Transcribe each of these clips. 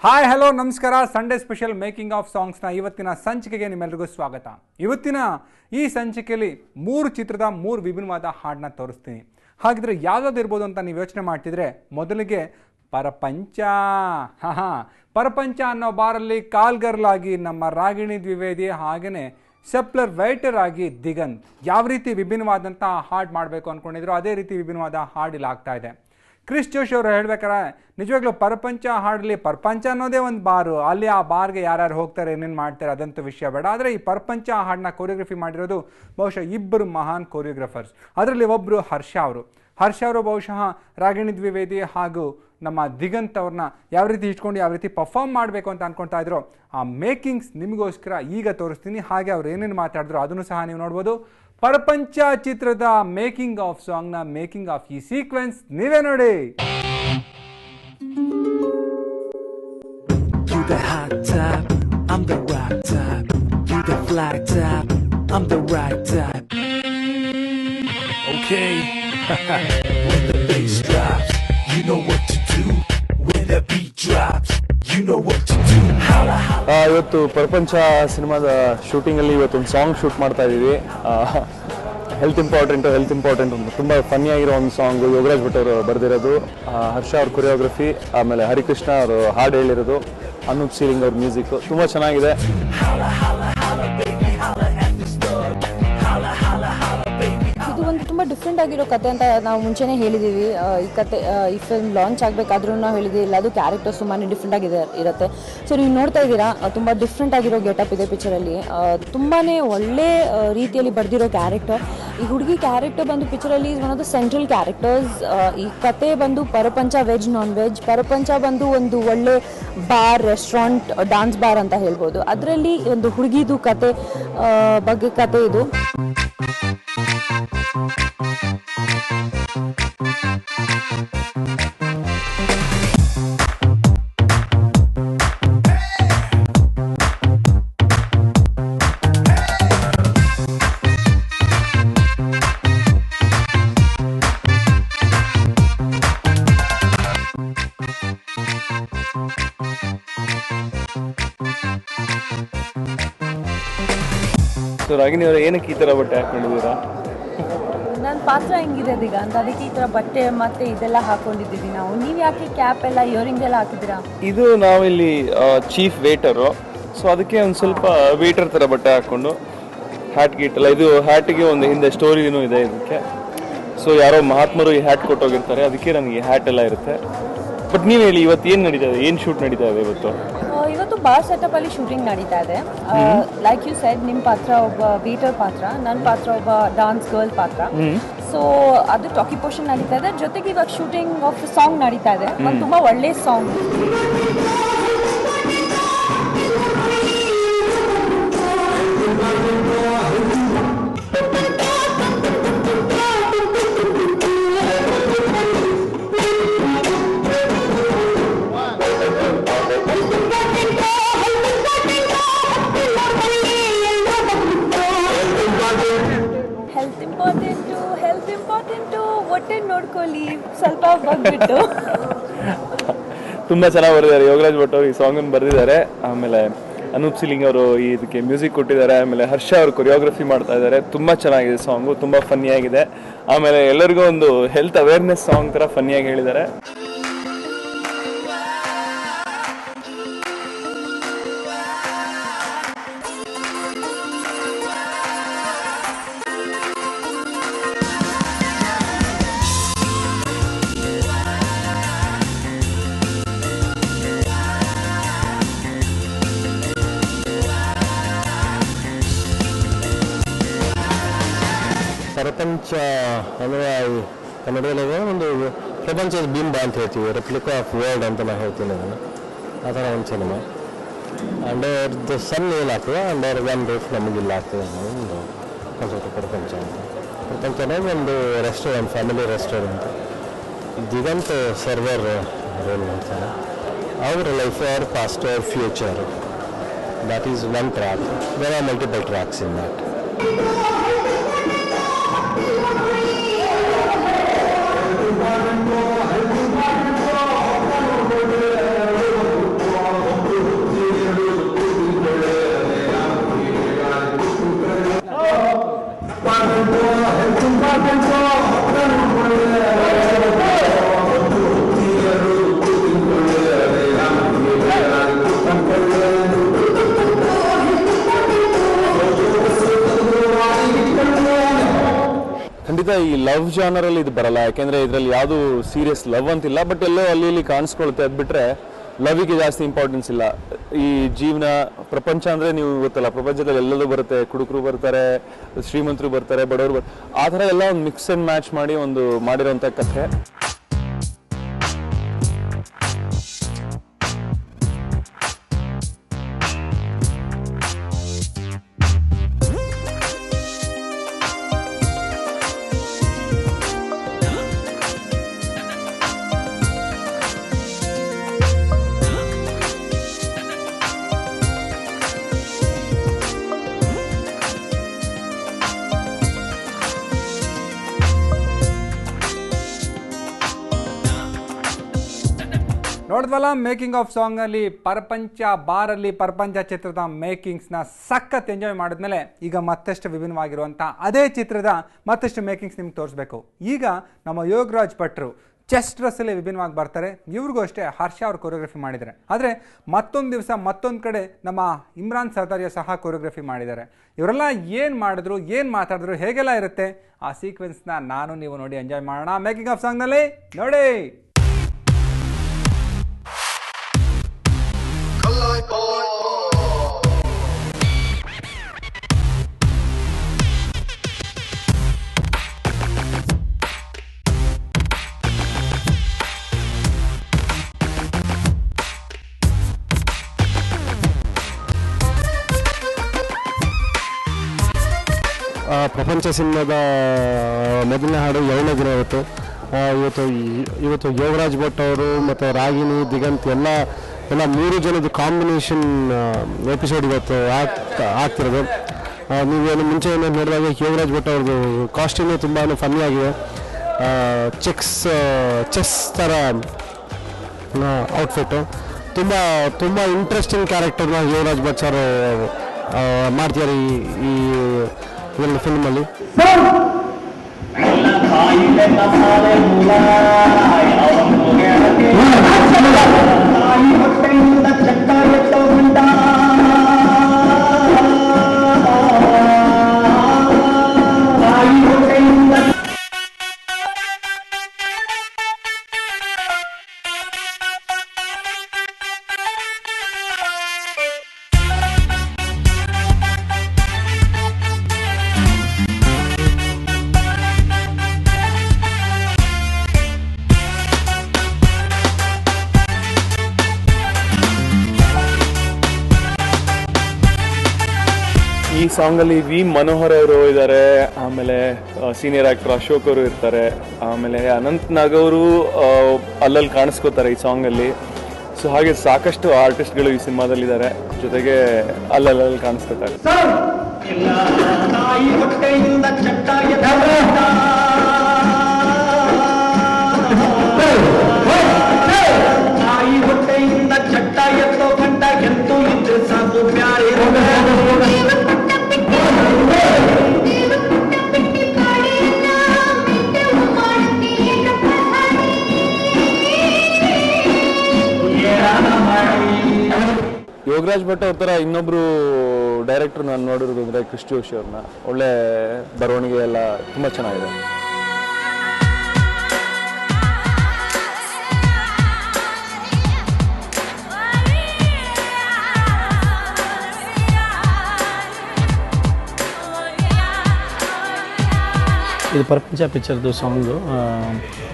Hi hello ನಮಸ್ಕಾರ. Sunday special making of ಸಾಂಗ್ಸ್ನ ಇವತ್ತಿನ ಸಂಚಿಕೆಗೆ ನಿಮ್ಮೆಲ್ಲರಿಗೂ ಸ್ವಾಗತ. ಇವತ್ತಿನ ಈ ಸಂಚಿಕೆಯಲ್ಲಿ 3 ಚಿತ್ರದ 3 ವಿಭಿನ್ನವಾದ ಹಾಡನ್ನ ತೋರಿಸ್ತೀನಿ. ಹಾಗಿದ್ರೆ ಯಾವ್ದಾದ್ರು ಇರ್ಬೋದು ಅಂತ ನೀವು ಯೋಚನೆ ಮಾಡ್ತಿದ್ರೆ ಮೊದಲಿಗೆ ಪರಪಂಚ. ಪರಪಂಚ ಅನ್ನೋ ಬಾರಲ್ಲಿ ಕಾಲ್ಗರ್ಲಾಗಿ ನಮ್ಮ ರಾಗಿಣಿ ದ್ವಿವೇದಿ ಹಾಗೆಯೇ ಸೆಪ್ಲರ್ ವೈಟರ್ ಆಗಿ ದಿಗಂತ್ ಯಾವ ರೀತಿ ವಿಭಿನ್ನವಾದಂಥ ಹಾಡು ಮಾಡಬೇಕು ಅಂದ್ಕೊಂಡಿದ್ರು ಅದೇ ರೀತಿ ವಿಭಿನ್ನವಾದ ಹಾಡು ಇಲ್ಲಿ ಆಗ್ತಾ ಇದೆ. ಕ್ರಿಸ್ ಜೋಶಿ ಅವರು ಹೇಳ್ಬೇಕಾರೆ ನಿಜವಾಗ್ಲೂ ಪರಪಂಚ ಹಾಡಲಿ ಪರಪಂಚ ಅನ್ನೋದೇ ಒಂದು ಬಾರು, ಅಲ್ಲಿ ಆ ಬಾರ್ಗೆ ಯಾರ್ಯಾರು ಹೋಗ್ತಾರೆ ಏನೇನು ಮಾಡ್ತಾರೆ ಅದಂತೂ ವಿಷಯ ಬೇಡ. ಆದರೆ ಈ ಪರಪಂಚ ಹಾಡನ್ನ ಕೊರಿಯೋಗ್ರಫಿ ಮಾಡಿರೋದು ಬಹುಶಃ ಇಬ್ಬರು ಮಹಾನ್ ಕೊರಿಯೋಗ್ರಫರ್ಸ್. ಅದರಲ್ಲಿ ಒಬ್ಬರು ಹರ್ಷ ಅವರು ಬಹುಶಃ ರಾಗಿಣಿ ದ್ವಿವೇದಿ ಹಾಗೂ ನಮ್ಮ ದಿಗಂತ್ ಅವ್ರನ್ನ ಯಾವ ರೀತಿ ಇಟ್ಕೊಂಡು ಯಾವ ರೀತಿ ಪರ್ಫಾರ್ಮ್ ಮಾಡಬೇಕು ಅಂತ ಅಂದ್ಕೊಳ್ತಾ ಇದ್ರು ಆ ಮೇಕಿಂಗ್ಸ್ ನಿಮಗೋಸ್ಕರ ಈಗ ತೋರಿಸ್ತೀನಿ. ಹಾಗೆ ಅವ್ರು ಏನೇನು ಮಾತಾಡಿದ್ರು ಅದನ್ನು ಸಹ ನೀವು ನೋಡ್ಬೋದು. ಪರಪಂಚ ಚಿತ್ರದ ಮೇಕಿಂಗ್ ಆಫ್ ಸಾಂಗ್ನ ಮೇಕಿಂಗ್ ಆಫ್ ಈ ಸೀಕ್ವೆನ್ಸ್ ನೀವೇ ನೋಡಿ. You the hot type, I'm the rock type. You the fly type, I'm the right type. Okay. When the bass drops, you know what to do. When the beat drops, you know what to do. ಇವತ್ತು ಪರಪಂಚ ಸಿನಿಮಾದ ಶೂಟಿಂಗಲ್ಲಿ ಇವತ್ತೊಂದು song shoot ಮಾಡ್ತಾ ಇದ್ದೀವಿ. Health important ಒಂದು ತುಂಬ ಫನ್ನಿಯಾಗಿರೋ ಒಂದು song Yogaraj Bhat ಅವರು ಬರೆದಿರೋದು, ಹರ್ಷ ಅವ್ರ ಕೊರಿಯೋಗ್ರಫಿ, ಆಮೇಲೆ ಹರಿಕೃಷ್ಣ ಅವರು ಹಾಡು ಹೇಳಿರೋದು, ಅನೂಪ್ ಸೀಲಿಂಗ್ ಅವ್ರ ಮ್ಯೂಸಿಕ್ ತುಂಬ ಚೆನ್ನಾಗಿದೆ. ಇದು ಒಂದು ತುಂಬ ಡಿಫ್ರೆಂಟ್ ಆಗಿರೋ ಕತೆ ಅಂತ ನಾವು ಮುಂಚೆನೇ ಹೇಳಿದ್ದೀವಿ. ಈ ಕತೆ ಈ ಫಿಲ್ಮ್ ಲಾಂಚ್ ಆಗಬೇಕಾದ್ರೂ ನಾವು ಹೇಳಿದ್ದೀವಿ ಇಲ್ಲ, ಅದು ಕ್ಯಾರೆಕ್ಟರ್ಸ್ ತುಂಬಾ ಡಿಫ್ರೆಂಟ್ ಆಗಿದೆ ಇರುತ್ತೆ. ಸೊ ನೀವು ನೋಡ್ತಾ ಇದ್ದೀರಾ ತುಂಬ ಡಿಫ್ರೆಂಟ್ ಆಗಿರೋ ಗೆಟಪ್ ಇದೆ ಪಿಕ್ಚರಲ್ಲಿ. ತುಂಬಾ ಒಳ್ಳೆ ರೀತಿಯಲ್ಲಿ ಬರೆದಿರೋ ಕ್ಯಾರೆಕ್ಟರ್. ಈ ಹುಡುಗಿ ಕ್ಯಾರೆಕ್ಟರ್ ಬಂದು ಪಿಕ್ಚರಲ್ಲಿ is one of the central characters. ಈ ಕತೆ ಬಂದು Parapancha veg non veg. Parapancha ಬಂದು ಒಂದು ಒಳ್ಳೆ ಬಾರ್, ರೆಸ್ಟೋರೆಂಟ್, ಡಾನ್ಸ್ ಬಾರ್ ಅಂತ ಹೇಳ್ಬೋದು. ಅದರಲ್ಲಿ ಒಂದು ಹುಡುಗಿದು ಕತೆ ಬಗ್ಗೆ ಕತೆ ಇದು. ರಾಗಿಣಿ ಅವರ ಏನಕ್ಕೆ ಈ ಥರ ಬಟ್ಟೆ ಹಾಕೊಂಡಿದ್ದೀರಾ? ನನ್ನ ಪಾತ್ರ ಹೆಂಗಿದೆ ಈಗ ಅಂತ ಅದಕ್ಕೆ ಈ ಥರ ಬಟ್ಟೆ ಮತ್ತೆ ಇದೆಲ್ಲ ಹಾಕೊಂಡಿದ್ದೀವಿ ನಾವು. ನೀವು ಯಾಕೆ ಕ್ಯಾಪ್ ಎಲ್ಲ ಇಯರಿಂಗ್ಸ್ ಎಲ್ಲ ಹಾಕಿದ್ದೀರಾ? ಇದು ನಾವಿಲ್ಲಿ ಚೀಫ್ ವೇಟರು, ಸೊ ಅದಕ್ಕೆ ಒಂದು ಸ್ವಲ್ಪ ವೇಟರ್ ಥರ ಬಟ್ಟೆ ಹಾಕ್ಕೊಂಡು ಹ್ಯಾಟ್ ಗೀಟೆಲ್ಲ, ಇದು ಹ್ಯಾಟಿಗೆ ಒಂದು ಹಿಂದೆ ಸ್ಟೋರಿನೂ ಇದೆ ಇದಕ್ಕೆ. ಸೊ ಯಾರೋ ಮಹಾತ್ಮರು ಈ ಹ್ಯಾಟ್ ಕೊಟ್ಟೋಗಿರ್ತಾರೆ, ಅದಕ್ಕೆ ನನಗೆ ಈ ಹ್ಯಾಟ್ ಎಲ್ಲ ಇರುತ್ತೆ. ಬಟ್ ನೀವು ಹೇಳಿ, ಇವತ್ತು ಏನು ನಡೀತಾ ಇದೆ, ಏನು ಶೂಟ್ ನಡೀತಾ ಇದೆ ಇವತ್ತು? ಇವತ್ತು ಬಾರ್ ಸೆಟಪ್ ಅಲ್ಲಿ ಶೂಟಿಂಗ್ ನಡೀತಾ ಇದೆ. ಲೈಕ್ ಯು ಸೆಡ್, ನಿಮ್ಮ ಪಾತ್ರ ಒಬ್ಬ ವೇಟರ್ ಪಾತ್ರ, ನನ್ನ ಪಾತ್ರ ಒಬ್ಬ ಡಾನ್ಸ್ ಗರ್ಲ್ ಪಾತ್ರ. ಸೊ ಅದು ಟಾಕಿ ಪೋರ್ಷನ್ ನಡೀತಾ ಇದೆ. ಜೊತೆಗೆ ಇವಾಗ ಶೂಟಿಂಗ್ ಆಫ್ ಸಾಂಗ್ ನಡೀತಾ ಇದೆ, ಒಂದು ತುಂಬ ಒಳ್ಳೆ ಸಾಂಗ್. ಹೆಲ್ತ್ ಇಂಪಾರ್ಟೆಂಟು, ಹೊಟ್ಟೆ ನೋಡ್ಕೊಳ್ಳಿ ಸ್ವಲ್ಪ ಬಂದ್ಬಿಟ್ಟು. ತುಂಬ ಚೆನ್ನಾಗಿ ಬರೆದಿದ್ದಾರೆ ಯೋಗರಾಜ್ ಭಟ್ ಅವರು ಈ ಸಾಂಗನ್ನು ಬರೆದಿದ್ದಾರೆ. ಆಮೇಲೆ ಅನೂಪ್ ಸೀಲಿಂಗ್ ಅವರು ಇದಕ್ಕೆ ಮ್ಯೂಸಿಕ್ ಕೊಟ್ಟಿದ್ದಾರೆ. ಆಮೇಲೆ ಹರ್ಷ ಅವರು ಕೊರಿಯೋಗ್ರಫಿ ಮಾಡ್ತಾ ಇದ್ದಾರೆ. ತುಂಬ ಚೆನ್ನಾಗಿದೆ ಸಾಂಗು, ತುಂಬ ಫನ್ನಿಯಾಗಿದೆ. ಆಮೇಲೆ ಎಲ್ಲರಿಗೂ ಒಂದು ಹೆಲ್ತ್ ಅವೇರ್ನೆಸ್ ಸಾಂಗ್ ಥರ ಫನ್ನಿಯಾಗಿ ಹೇಳಿದ್ದಾರೆ. ಪರಪಂಚ ಅಂದರೆ ಕನ್ನಡದಲ್ಲಿ ಒಂದು ಪ್ರಪಂಚದ ಬಿಂಬ ಅಂತ ಹೇಳ್ತೀವಿ, ರೆಪ್ಲಿಕಾ ಆಫ್ ವರ್ಲ್ಡ್ ಅಂತ ನಾನು ಹೇಳ್ತೀನಿ ಅದನ್ನು. ಆ ಥರ ಒಂದು ಸಿನಿಮಾ. ಅಂಡರ್ ಸನ್ ಏನಾಗ್ತದೆ, ಅಂಡರ್ ಒನ್ ರೂಫ್ ನಮಗಿಲ್ಲ ಆಗ್ತದೆ ಅನ್ನೋ ಒಂದು ಕಾನ್ಸೆಪ್ಟ್ ಪರಪಂಚ ಅಂತ. ಪರಪಂಚ ಅನ್ನೋದು ಒಂದು restaurant, family restaurant. Diganth server role ಮಾಡ್ತಾರೆ. ಅವ್ರ ಲೈಫ್, ಅವ್ರ ಪಾಸ್ಟ್, ಅವ್ರ future, that is one track. There are multiple tracks in that. Love ಜಾನರಲ್ಲಿ ಇದು ಬರಲ್ಲ, ಯಾಕೆಂದರೆ ಇದರಲ್ಲಿ ಯಾವುದು ಸೀರಿಯಸ್ ಲವ್ ಅಂತಿಲ್ಲ, ಬಟ್ ಎಲ್ಲೋ ಅಲ್ಲಿ ಇಲ್ಲಿ ಕಾಣಿಸ್ಕೊಳುತ್ತೆ. ಅದು ಬಿಟ್ಟರೆ ಲವಿಗೆ ಜಾಸ್ತಿ ಇಂಪಾರ್ಟೆನ್ಸ್ ಇಲ್ಲ. ಈ ಜೀವನ ಪ್ರಪಂಚ ಅಂದರೆ ನೀವು ಗೊತ್ತಲ್ಲ, ಪ್ರಪಂಚದಲ್ಲಿ ಎಲ್ಲದೂ ಬರುತ್ತೆ, ಕುಡುಕರು ಬರ್ತಾರೆ, ಶ್ರೀಮಂತರು ಬರ್ತಾರೆ, ಬಡವರು ಆ ಥರ ಎಲ್ಲ ಒಂದು ಮಿಕ್ಸ್ ಆ್ಯಂಡ್ ಮ್ಯಾಚ್ ಮಾಡಿ ಒಂದು ಮಾಡಿರೋಂಥ ಕಥೆ. ನೋಡಿದ್ವಲ್ಲ, ಮೇಕಿಂಗ್ ಆಫ್ ಸಾಂಗಲ್ಲಿ ಪರಪಂಚ ಬಾರಲ್ಲಿ ಪರಪಂಚ ಚಿತ್ರದ ಮೇಕಿಂಗ್ಸ್ನ ಸಖತ್ ಎಂಜಾಯ್ ಮಾಡಿದ್ಮೇಲೆ ಈಗ ಮತ್ತಷ್ಟು ವಿಭಿನ್ನವಾಗಿರುವಂಥ ಅದೇ ಚಿತ್ರದ ಮತ್ತಷ್ಟು ಮೇಕಿಂಗ್ಸ್ ನಿಮ್ಗೆ ತೋರಿಸ್ಬೇಕು. ಈಗ ನಮ್ಮ ಯೋಗರಾಜ್ ಭಟ್ರು ಚೆಸ್ಟ್ ಡ್ರೆಸ್ಸಲ್ಲಿ ವಿಭಿನ್ನವಾಗಿ ಬರ್ತಾರೆ. ಇವ್ರಿಗೂ ಅಷ್ಟೇ ಹರ್ಷ ಅವ್ರು ಕೊರಿಯೋಗ್ರಫಿ ಮಾಡಿದ್ದಾರೆ. ಆದರೆ ಮತ್ತೊಂದು ದಿವಸ ಮತ್ತೊಂದು ಕಡೆ ನಮ್ಮ ಇಮ್ರಾನ್ ಸರ್ದಾರಿಯಾ ಸಹ ಕೊರಿಯೋಗ್ರಫಿ ಮಾಡಿದ್ದಾರೆ. ಇವರೆಲ್ಲ ಏನು ಮಾಡಿದ್ರು, ಏನು ಮಾತಾಡಿದ್ರು, ಹೇಗೆಲ್ಲ ಇರುತ್ತೆ ಆ ಸೀಕ್ವೆನ್ಸ್ನ ನಾನು ನೀವು ನೋಡಿ ಎಂಜಾಯ್ ಮಾಡೋಣ ಮೇಕಿಂಗ್ ಆಫ್ ಸಾಂಗ್ನಲ್ಲಿ. ನೋಡಿ. ಪ್ರಪಂಚ ಸಿನಿಮಾದ ಮೊದಲನೇ ಹಾಡು 2ನೇ ದಿನ ಇವತ್ತು ಯೋಗರಾಜ್ ಭಟ್ ಅವರು ಮತ್ತು ರಾಗಿಣಿ, ದಿಗಂತ್ ಎಲ್ಲ 3 ಜನದ ಕಾಂಬಿನೇಷನ್ ಎಪಿಸೋಡ್ ಇವತ್ತು ಆಗ್ತಿರೋದು. ನೀವೇನು ಮುಂಚೆ ನೋಡಿದಾಗ ಯೋಗರಾಜ್ ಭಟ್ ಅವ್ರದ್ದು ಕಾಸ್ಟ್ಯೂಮೇ ತುಂಬಾ ಫನ್ನಿ ಆಗಿದೆ. ಚೆಸ್ ಥರ ಔಟ್ಫಿಟ್ಟು, ತುಂಬ ಇಂಟ್ರೆಸ್ಟಿಂಗ್ ಕ್ಯಾರೆಕ್ಟರ್ನ ಯೋಗರಾಜ್ ಭಟ್ ಸರ್ ಮಾಡ್ತಿದ್ದಾರೆ ಈ ಫಿಲ್ಮಲ್ಲಿ. ಈ ಸಾಂಗಲ್ಲಿ ವಿ ಮನೋಹರ್ ಅವರು ಇದ್ದಾರೆ, ಆಮೇಲೆ ಸೀನಿಯರ್ ಆಕ್ಟರ್ ಅಶೋಕ್ ಅವರು ಇರ್ತಾರೆ, ಆಮೇಲೆ ಅನಂತ್ ನಾಗ್ ಅವರು ಅಲ್ಲಲ್ಲಿ ಕಾಣಿಸ್ಕೋತಾರೆ ಈ ಸಾಂಗಲ್ಲಿ. ಸೊ ಹಾಗೆ ಸಾಕಷ್ಟು ಆರ್ಟಿಸ್ಟ್ಗಳು ಈ ಸಿನಿಮಾದಲ್ಲಿದ್ದಾರೆ, ಜೊತೆಗೆ ಅಲ್ಲಲ್ಲಿ ಕಾಣಿಸ್ಕೋತಾರೆ. ಯೋಗರಾಜ್ ಭಟ್ ಅವ್ರ ಥರ ಇನ್ನೊಬ್ರು ಡೈರೆಕ್ಟರ್ ನಾನು ನೋಡಿರೋದು ಅಂದರೆ ಕ್ರಿಶ್ ಜೋಶಿ ಅವ್ರನ್ನ. ಒಳ್ಳೆ ಬರವಣಿಗೆ ಎಲ್ಲ ತುಂಬ ಚೆನ್ನಾಗಿದೆ. ಇದು ಪರಪಂಚ ಪಿಕ್ಚರ್ದು ಸಾಂಗು,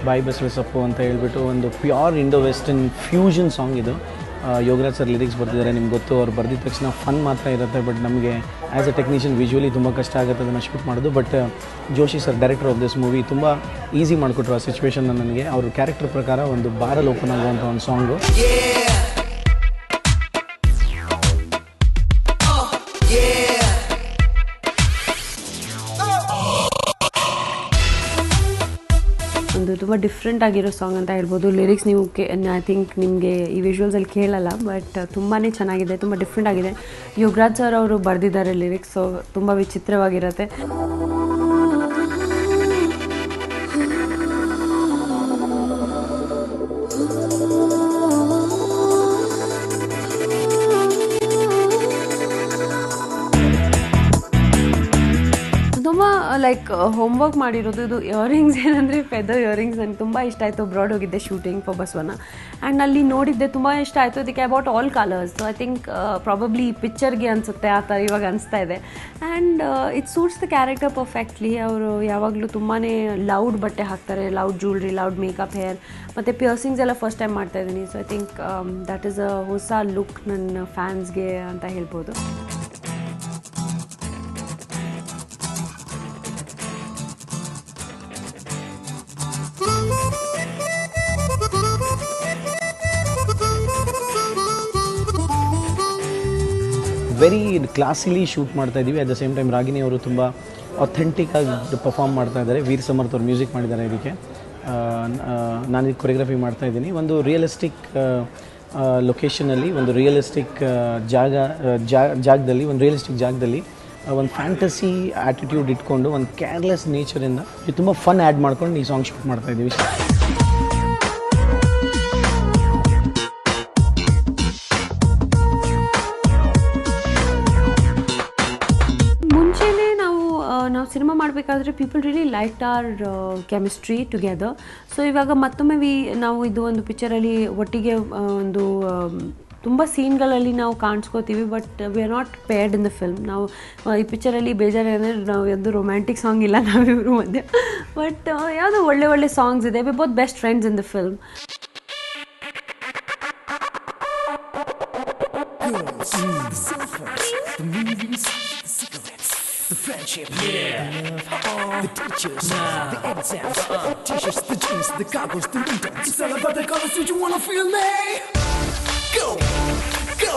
ಬಾಯಿ ಬಸವ ಸೊಪ್ಪು ಅಂತ ಹೇಳ್ಬಿಟ್ಟು ಒಂದು pure Indo western fusion song ಇದು. ಯೋಗರಾಜ್ ಸರ್ ಲಿರಿಕ್ಸ್ ಬರ್ತಿದ್ದಾರೆ, ನಿಮ್ಗೆ ಗೊತ್ತು. ಅವ್ರು ಬರ್ದಿದ ತಕ್ಷಣ ಫನ್ ಮಾತ್ರ ಇರುತ್ತೆ, ಬಟ್ ನಮಗೆ ಆ್ಯಸ್ ಎ ಟೆಕ್ನಿಷಿಯನ್ ವಿಜುವಲಿ ತುಂಬ ಕಷ್ಟ ಆಗುತ್ತೆ ಅದನ್ನು ಶೂಟ್ ಮಾಡೋದು. But Joshi sir, director of this movie, ತುಂಬ ಈಸಿ ಮಾಡಿಕೊಟ್ರು ಆ ಸಿಚುವೇಶನ್ನ ನನಗೆ. ಅವ್ರ ಕ್ಯಾರೆಕ್ಟರ್ ಪ್ರಕಾರ ಒಂದು ಬಾರಲ್ಲಿ ಓಪನ್ ಆಗುವಂಥ ಒಂದು ಸಾಂಗು. ಒಂದು ತುಂಬ ಡಿಫ್ರೆಂಟ್ ಆಗಿರೋ ಸಾಂಗ್ ಅಂತ ಹೇಳ್ಬೋದು. ಲಿರಿಕ್ಸ್ ನೀವು ಐ ಥಿಂಕ್ ನಿಮಗೆ ಈ ವಿಜುವಲ್ಸಲ್ಲಿ ಕೇಳಲ್ಲ, ಬಟ್ ತುಂಬಾ ಚೆನ್ನಾಗಿದೆ, ತುಂಬ ಡಿಫ್ರೆಂಟ್ ಆಗಿದೆ. ಯೋಗರಾಜ್ ಸರ್ ಅವರು ಬರೆದಿದ್ದಾರೆ ಲಿರಿಕ್ಸ್, ಸೊ ತುಂಬ ವಿಚಿತ್ರವಾಗಿರುತ್ತೆ. ತುಂಬ ಲೈಕ್ ಹೋಮ್ವರ್ಕ್ ಮಾಡಿರೋದು. ಇದು ಇಯರಿಂಗ್ಸ್ ಏನಂದರೆ ಫೆದರ್ ಇಯರಿಂಗ್ಸ್ ನನಗೆ ತುಂಬ ಇಷ್ಟ ಆಯಿತು. ಬ್ರಾಡ್ ಹೋಗಿದ್ದೆ ಶೂಟಿಂಗ್ ಫಾರ್ ಬಸವನ ಆ್ಯಂಡ್ ಅಲ್ಲಿ ನೋಡಿದ್ದೆ ತುಂಬ ಇಷ್ಟ ಆಯಿತು. ಅದಕ್ಕೆ about all colours. So I think probably ಈ ಪಿಕ್ಚರ್ಗೆ ಅನಿಸುತ್ತೆ ಆ ಥರ ಇವಾಗ ಅನಿಸ್ತಾ ಇದೆ. And it suits the character perfectly. ಅವರು ಯಾವಾಗಲೂ ತುಂಬಾ ಲೌಡ್ ಬಟ್ಟೆ ಹಾಕ್ತಾರೆ, loud jewellery, loud makeup, hair ಮತ್ತು ಪಿಯರ್ಸಿಂಗ್ಸ್ ಎಲ್ಲ ಫಸ್ಟ್ ಟೈಮ್ ಮಾಡ್ತಾಯಿದ್ದೀನಿ. So I think that is a ಹೊಸ ಲುಕ್ ನನ್ನ ಫ್ಯಾನ್ಸ್ಗೆ ಅಂತ ಹೇಳ್ಬೋದು. ವೆರಿ ಕ್ಲಾಸಿಲಿ ಶೂಟ್ ಮಾಡ್ತಾ ಇದ್ದೀವಿ. At the same time Ragini ಅವರು ತುಂಬ ಅಥೆಂಟಿಕ್ಕಾಗಿ ಪರ್ಫಾರ್ಮ್ ಮಾಡ್ತಾ ಇದ್ದಾರೆ. ವೀರ್ ಸಮರ್ಥ್ ಅವರು ಮ್ಯೂಸಿಕ್ ಮಾಡಿದ್ದಾರೆ ಇದಕ್ಕೆ. ನಾನು ಇದಕ್ಕೆ ಕೊರಿಯೋಗ್ರಫಿ ಮಾಡ್ತಾ ಇದ್ದೀನಿ. ಒಂದು ರಿಯಲಿಸ್ಟಿಕ್ ಲೊಕೇಶನಲ್ಲಿ, ಒಂದು ರಿಯಲಿಸ್ಟಿಕ್ ಜಾಗದಲ್ಲಿ, ಒಂದು ರಿಯಲಿಸ್ಟಿಕ್ ಜಾಗದಲ್ಲಿ ಒಂದು ಫ್ಯಾಂಟಸಿ ಆ್ಯಟಿಟ್ಯೂಡ್ ಇಟ್ಕೊಂಡು, ಒಂದು ಕೇರ್ಲೆಸ್ ನೇಚರಿಂದ ತುಂಬ ಫನ್ ಆ್ಯಡ್ ಮಾಡ್ಕೊಂಡು ಈ ಸಾಂಗ್ ಶೂಟ್ ಮಾಡ್ತಾ ಇದ್ದೀವಿ. ನಾವು ಸಿನಿಮಾ ಮಾಡಬೇಕಾದ್ರೆ people really liked our chemistry together. So ಇವಾಗ ಮತ್ತೊಮ್ಮೆ ನಾವು ಇದು ಒಂದು ಪಿಕ್ಚರಲ್ಲಿ ಒಟ್ಟಿಗೆ ಒಂದು ತುಂಬ ಸೀನ್ಗಳಲ್ಲಿ ನಾವು ಕಾಣಿಸ್ಕೋತೀವಿ. But we are not paired in the film. ನಾವು ಈ ಪಿಕ್ಚರಲ್ಲಿ ಬೇಜಾರೇನೆಂದರೆ ನಾವು ಯಾವುದು ರೊಮ್ಯಾಂಟಿಕ್ ಸಾಂಗ್ ಇಲ್ಲ ನಾವಿಬ್ಬರು ಮಧ್ಯೆ. ಬಟ್ ಯಾವುದೋ ಒಳ್ಳೆ ಸಾಂಗ್ಸ್ ಇದೆ. We both best friends in the film. The friendship, the teachers, the exams, t-shirts, the jeans, the goggles, the ringtones. It's all about the colors. Do you wanna feel me? Go, go.